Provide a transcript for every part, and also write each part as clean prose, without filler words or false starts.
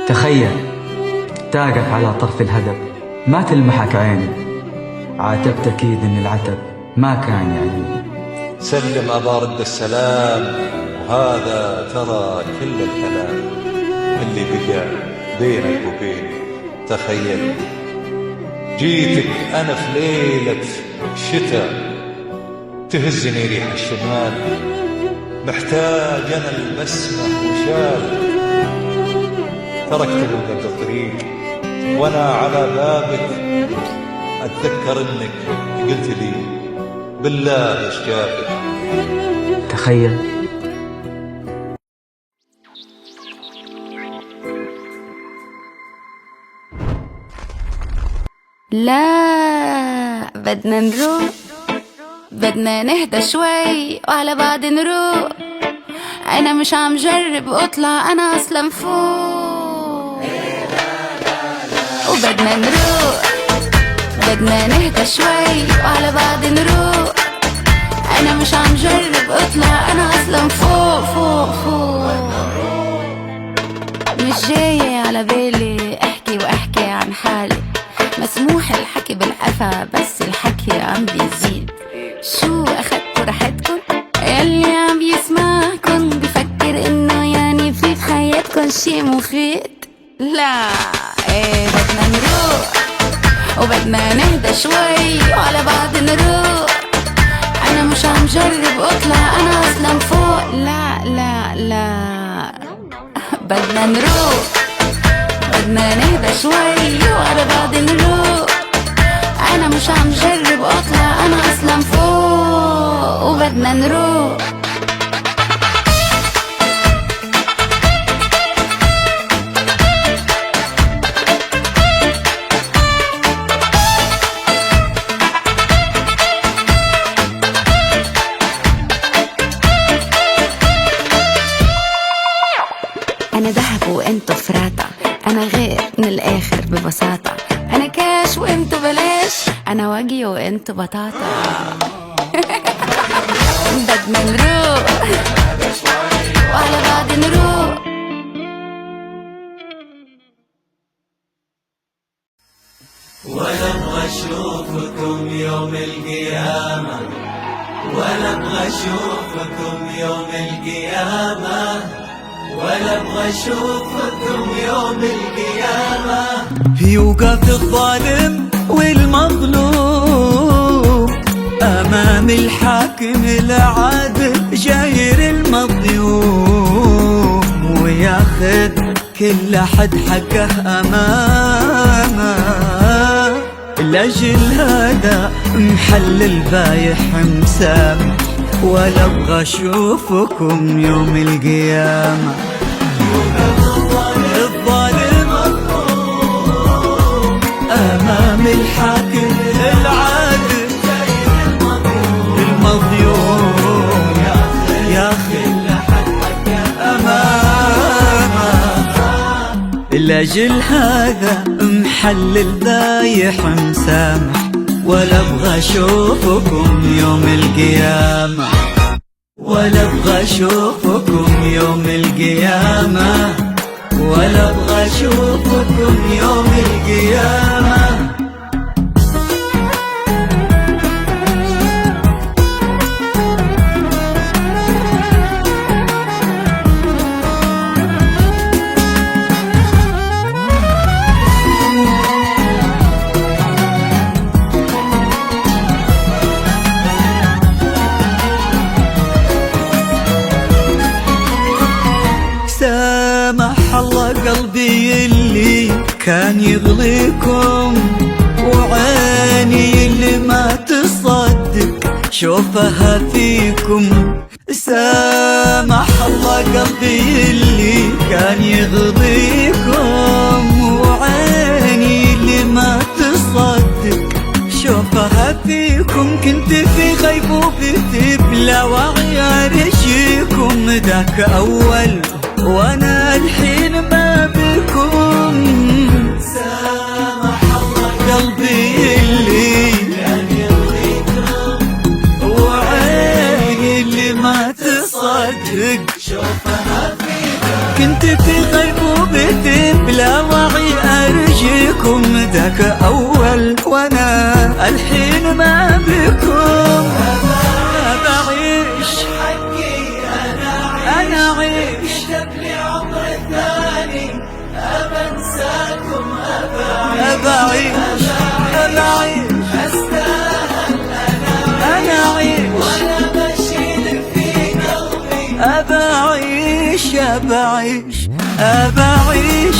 تخيل تاقك على طرف الهدف ما تلمحك عيني، عاتبت أكيد إن العتب ما كان يعني. سلم أبا رد السلام، وهذا ترى كل الكلام اللي بقى بينك وبيني. تخيل جيتك أنا في ليلة شتاء، تهزني ريح الشمال، محتاج أنا البسمة وشال. تركت الوقت الطريق وأنا على بابك، أتذكر إنك قلت لي بالله إيش جابك. تخيل لا بدنا نروح، بدنا نهدى شوي وعلى بعض نروح. أنا مش عم جرب أطلع، أنا أصلا فوق. وبدنا نروح، بدنا نهدى شوي وعلى بعض نروح. أنا مش عم جرب أطلع، أنا أصلا فوق فوق فوق. مش جاية على بالي أحكي وأحكي عن حالي، مسموح الحكي بالقفا بس الحكي عم بيزيد. شو أخدتوا راحتكن؟ يلي عم يسمعكن بفكر إنه يعني في حياتكن شي مفيد. لا إيه، بدنا نروح وبدنا نهدى شوي وعلى بعض نروح. أنا مش عم جرب أطلع، أنا أصلا فوق. لا لا لا بدنا نروح، بدنا نهدى شوي وعلى بعض نروح. أنا مش عم جرب أطلع، أنا أصلا فوق وبدنا نروح. أنا دهب وإنتو فراتة، أنا غير من الآخر ببساطة. أنا كاش وإنتو بلاش، أنا واجي وإنتو بطاطا. بدنا نروح وعلى بعض نروح. ولا ابغى اشوفكم يوم القيامة، ولا ابغى اشوفكم يوم القيامة، ولا ابغى اشوفكم يوم القيامة. يوقف الظالم والمظلوم امام الحاكم العادل، جاير المظلوم وياخذ كل حد حقه امامه. لاجل هذا محل البايح مسامح، ولا ابغى اشوفكم يوم القيامة. الظالم امام الحاكم العادل، المظلوم ياخذ امامه. لاجل هذا محل البايح مسامح، ولا ابغى اشوفكم يوم القيامة، ولا ابغى اشوفكم يوم القيامة، ولا ابغى اشوفكم يوم القيامة. سامح الله قلبي اللي كان يغليكم، وعيني اللي ما تصدق شوفها فيكم. سامح الله قلبي اللي كان يغليكم، وعيني اللي ما تصدق شوفها فيكم. كنت في غيبوبتي بلا وعي ارجيكم، ذاك اول وانا الحين ما بكم. سامح الله قلبي اللي كان يغريكم، وعيني اللي ما تصدق شوفها فيكم. كنت في غيبوبتي بلا وعي أرجيكم، ذاك أول وأنا الحين ما بكم. بعيش حقي أنا أعيش تبلي عمر الثاني، أبنساكم أبعيش أستاهل أنا أعيش وأنا بشيل في قلبي، أبعيش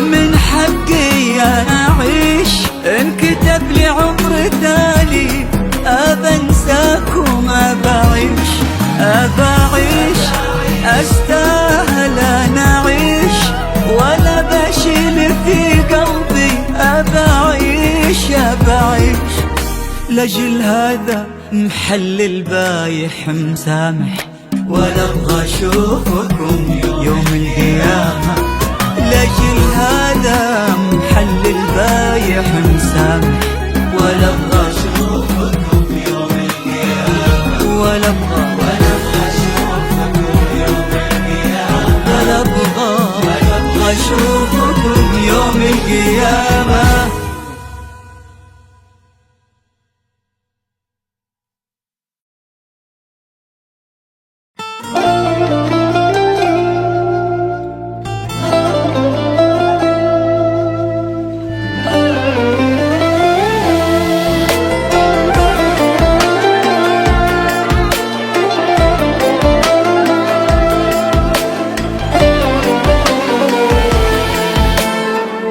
من حقي أنا أعيش، انكتب لي عمر ثاني أبنساكم أبعيش أستاهل أنا أعيش ولا بشيل في قلبي، أبعيش لجل هذا محل البايح مسامح، ولا ابغى اشوفكم يوم القيامة. لجل هذا محل البايح مسامح، ولا ابغى اشوفكم يوم القيامة، ولا ابغى اشوفكم يوم القيامة، ولا ابغى اشوفكم يوم القيامة.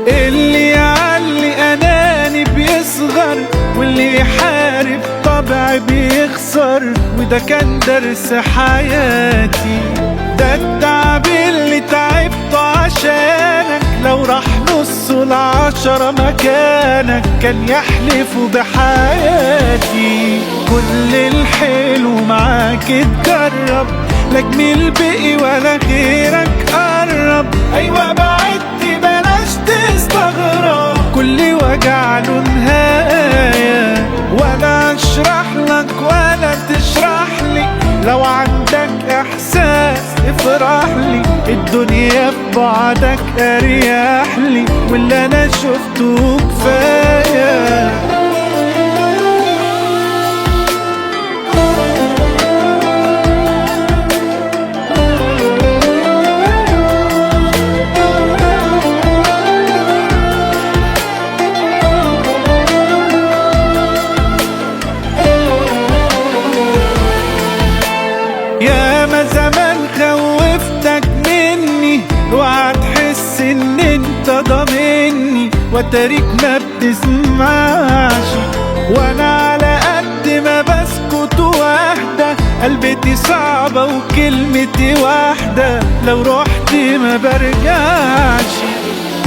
اللي يعلي أناني بيصغر، واللي يحارب طبعي بيخسر، وده كان درس حياتي. ده التعب اللي تعبته عشانك، لو راح نصه ل10 مكانك كان يحلفوا بحياتي. كل الحلو معاك اتجرب، لا جميل بقي ولا غيرك قرب. أيوة بعدت بلاش تستغرب، كل وجع له نهاية، ولا اشرح لك ولا تشرح لي. لو عندك احساس افرح لي، الدنيا في بعدك اريح لي، واللي انا شفته كفايه. ياما زمان خوفتك مني، وهتحس ان انت ضامني، وتاريك ما بتسمعش. وانا على قد ما بسكت واهدى، قلبتي صعبة وكلمتي واحدة، لو رحت ما برجعش.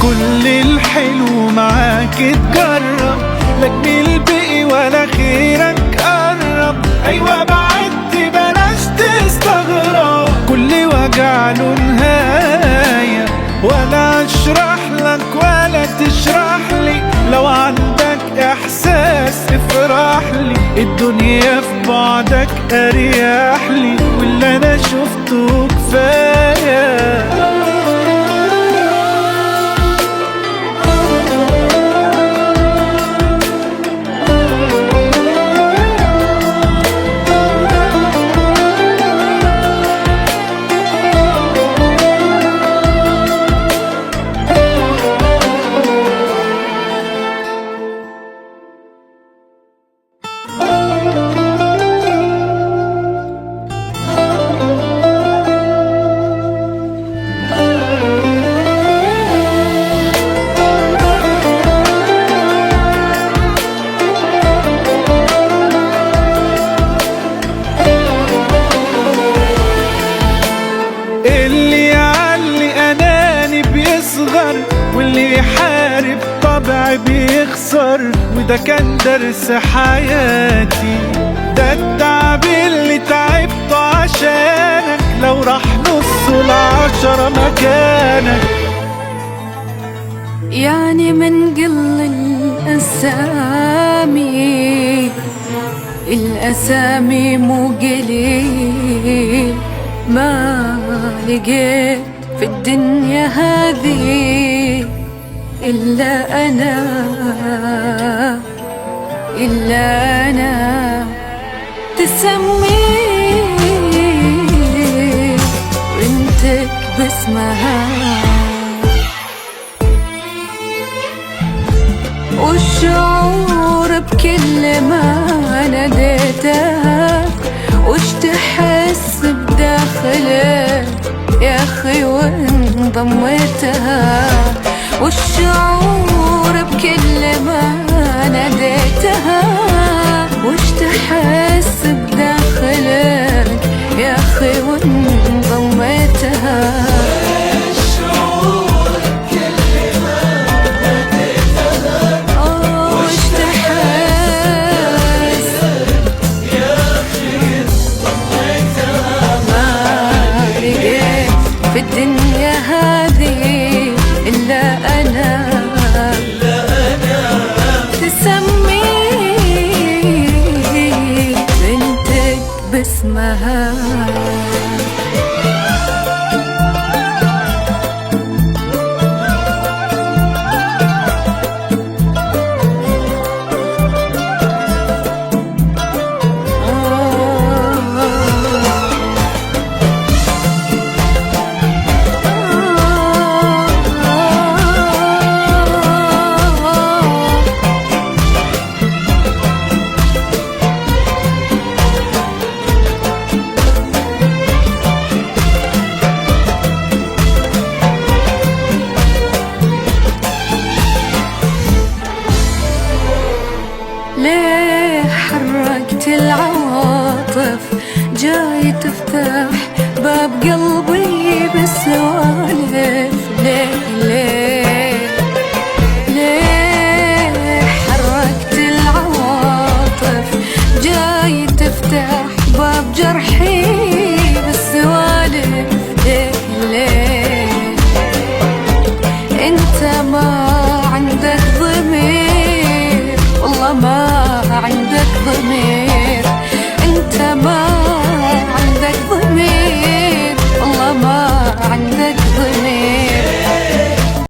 كل الحلو معاك اتجرب، لا جميل بقي ولا خيرك قرب. ايوه بعدت بلاش تستغرب، كل وجع له نهاية، ولا اشرح لك ولا تشرح لي. لو عندك احساس افرح لي، الدنيا في بعدك اريح لي، واللي انا شفته كفايه. اللي يعلي أناني بيصغر، واللي يحارب طبعي بيخسر، وده كان درس حياتي. ده التعب اللي تعبته عشانك، لو راح نصه ل10 مكانك. يعني من قل الأسامي مو قليل، ما لقيت في الدنيا هذه إلا أنا، إلا أنا تسميه بنتك باسمها، والشعور بكل ما ناديتها، وش تحس بداخلك يا أخي وإن ضميتها، والشعور بكل ما ناديتها، وش تحس بداخلك يا أخي وإن ضميتها. في الدنيا هذه إلا أنا، تسميه بنتك باسمها. ليه حركت العواطف جاي تفتح باب قلبي بالسوالف؟ ليه حركت العواطف جاي تفتح باب جرحي بالسوالف؟ ليه انت ما